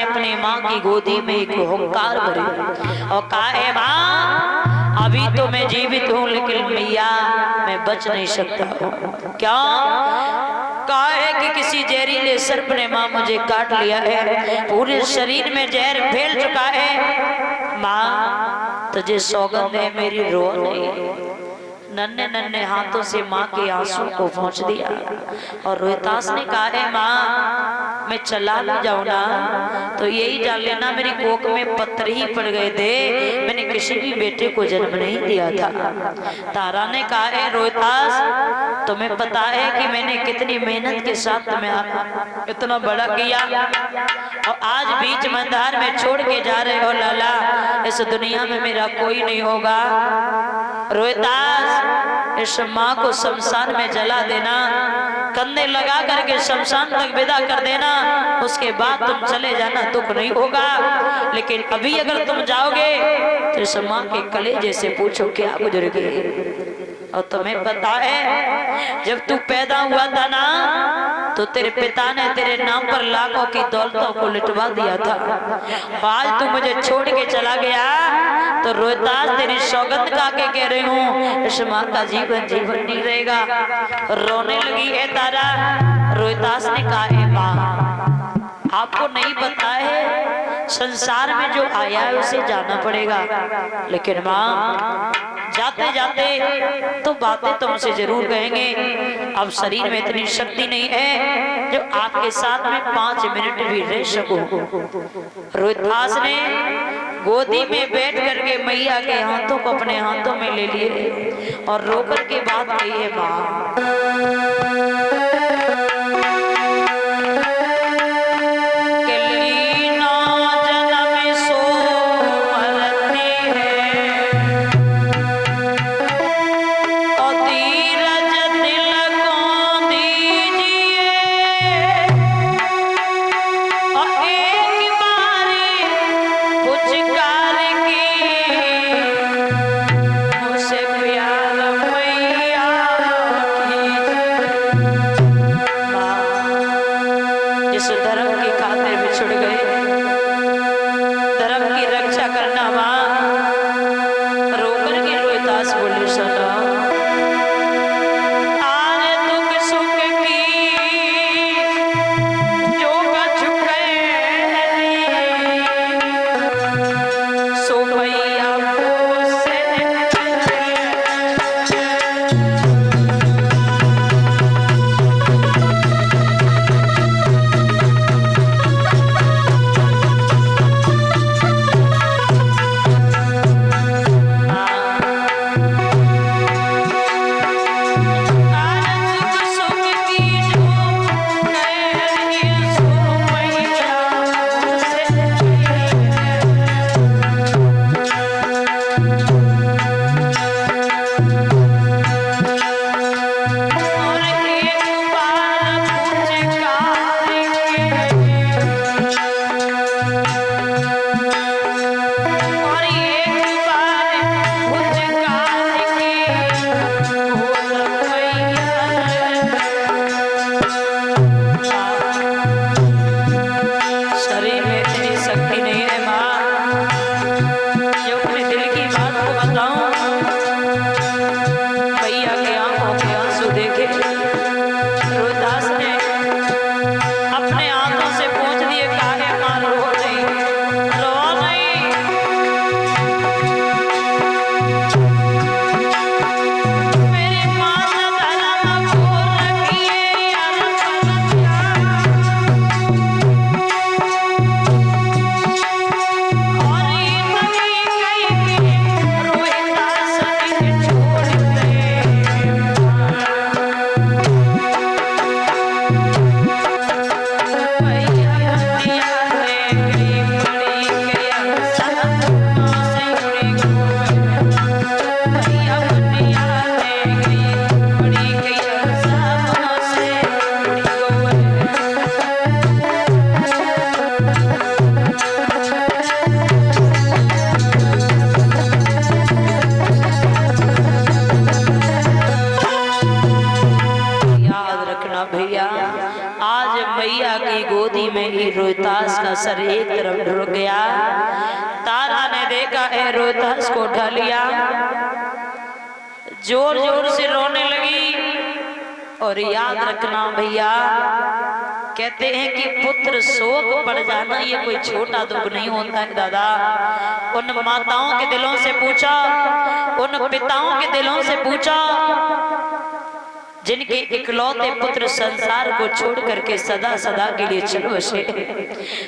अपनी माँ की गोदी में एक हुंकार भरी और कहा, है माँ अभी तो मैं जीवित हूँ लेकिन मैया मैं बच नहीं सकता हूँ। क्या? कहा है कि किसी जहरीले सर्प ने माँ मुझे काट लिया है, पूरे शरीर में जहर फैल चुका है। माँ तुझे सौगंध है मेरी रो नहीं। नन्हे नन्हे हाथों से माँ के आंसू को पोंछ दिया और रोहितास ने कहा, है माँ मैं चला भी जाऊं ना तो यही जान लेना मेरी कोख में पत्थर ही पड़ गए थे, मैंने किसी भी बेटे को जन्म नहीं दिया था। तारा ने कहा, है रोहितास तुम्हें पता है कि मैंने कितनी मेहनत के साथ तुम्हें इतना बड़ा किया और आज बीच मंदार में छोड़ के जा रहे हो लाला, इस दुनिया में मेरा कोई नहीं होगा। रोहितास इस माँ को शमशान में जला देना, कंधे लगा करके शमशान तक विदा कर देना, उसके बाद तुम चले जाना, दुख नहीं होगा। लेकिन अभी अगर तुम जाओगे तो इस माँ के कलेजे से पूछो क्या गुजर गई। और तुम्हें पता है जब तू पैदा हुआ था ना तो तेरे पिता ने तेरे नाम पर लाखों की दौलतों को लुटवा दिया था। आज तू मुझे छोड़ के चला गया तो रोहितास तेरी सौगंध का के कह रही हूँ, इस माँ का जीवन जीवन नहीं रहेगा। रोने लगी है तारा। रोहितास ने कहा, है माँ आपको नहीं पता है संसार में जो आया है उसे जाना पड़ेगा, लेकिन माँ जाते जाते तो बातें तुमसे जरूर कहेंगे। अब शरीर में इतनी शक्ति नहीं है जो आपके साथ में 5 मिनट भी रह सकूं। रोहितास ने गोदी में बैठ करके मैया के हाथों को अपने हाथों में ले लिए और रोकर के बात कही, है माँ तारा सर एक तरफ रुक गया। तारा ने देखा है रोहतास को ढा लिया, जोर जोर से रोने लगी। और याद रखना भैया, कहते हैं कि पुत्र शोक पड़ जाना ये कोई छोटा दुख नहीं होता है दादा। उन माताओं के दिलों से पूछा, उन पिताओं के दिलों से पूछा जिनके इकलौते पुत्र संसार को छोड़ करके सदा सदा के लिए चलो से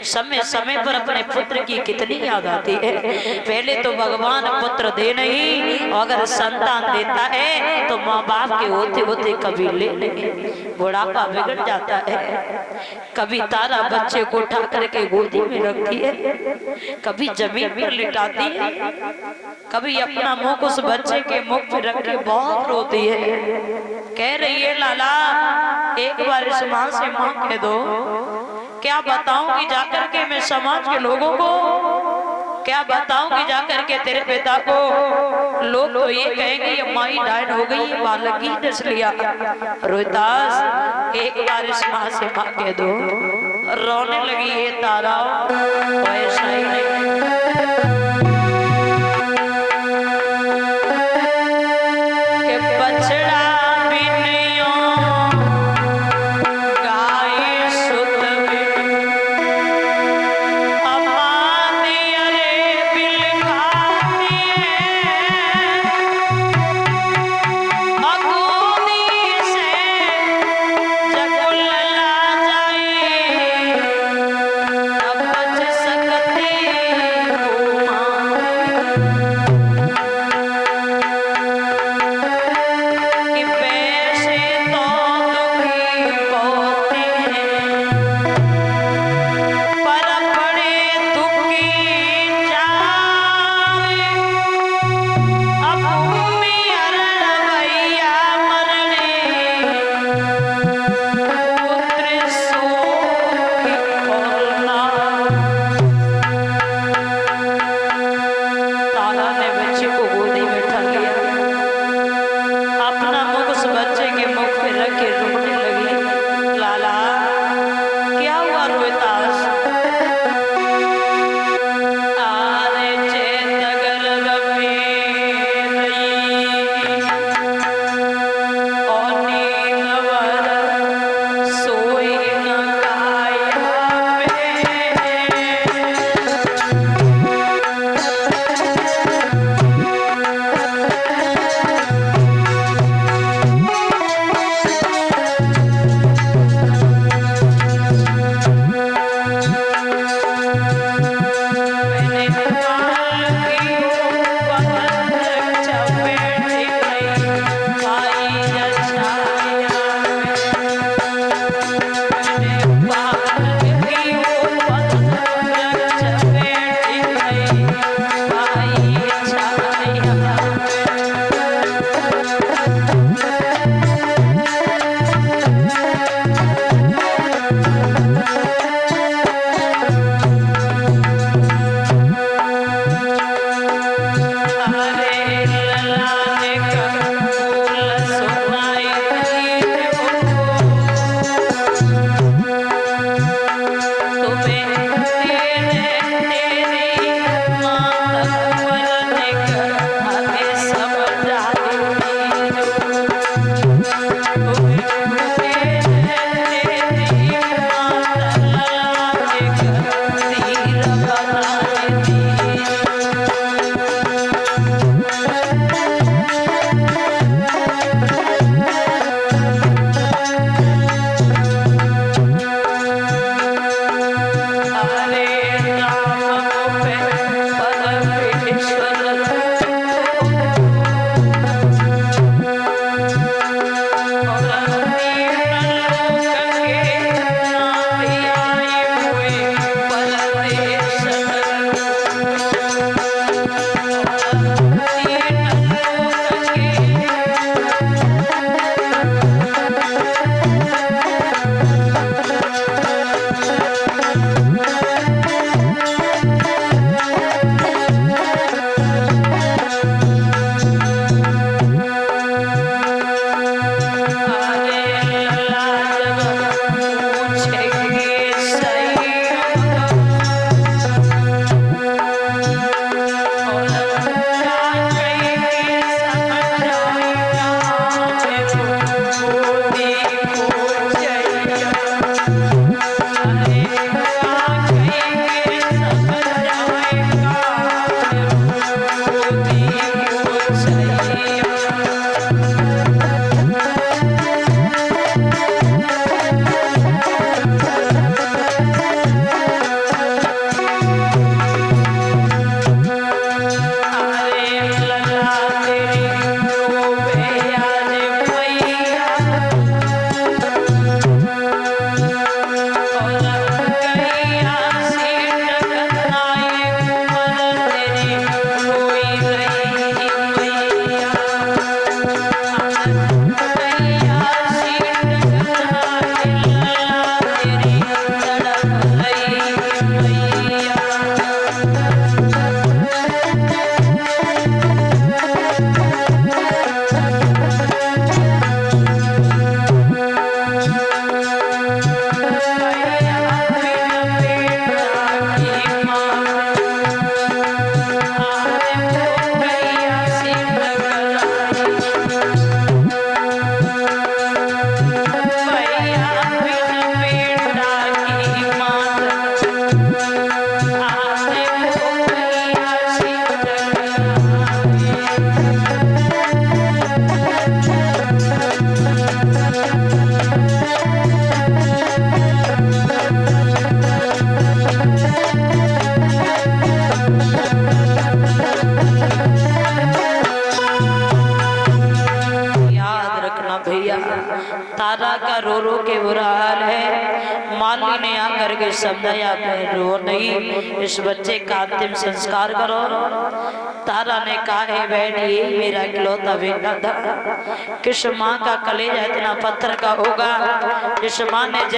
समय समय पर अपने पुत्र की कितनी याद आती है। पहले तो भगवान पुत्र दे नहीं, और अगर संतान देता है तो माँ बाप के होते होते कभी ले नहीं, बुढ़ापा बिगड़ जाता है। कभी तारा बच्चे को उठा करके गोदी में रखती है, कभी जमीन पर लिटाती है, कभी अपना मुख उस बच्चे के मुख पर रख के बहुत रोती है। कह रही है लाला एक बार इस माँ से माँ कह दो, क्या बताऊंगी जाकर के मैं समाज के लोगों को, क्या बताऊंगी जाकर के तेरे पिता को। लोग तो ये कहेंगे ये माई डायन हो गई, ये बालक ही डस लिया। रोहतास एक बार इस माँ से माँ कह दो। रोने लगी है तारा, ऐसा ही नहीं सकता तारा का रो रो के बुरा हाल है। माली ने आकर के समझाया रो नहीं, इस बच्चे का अंतिम संस्कार करो। तारा ने कहा है बेटी मेरा इकलौता बेटा था, किस माँ का कलेजा इतना पत्थर का होगा जिस माँ ने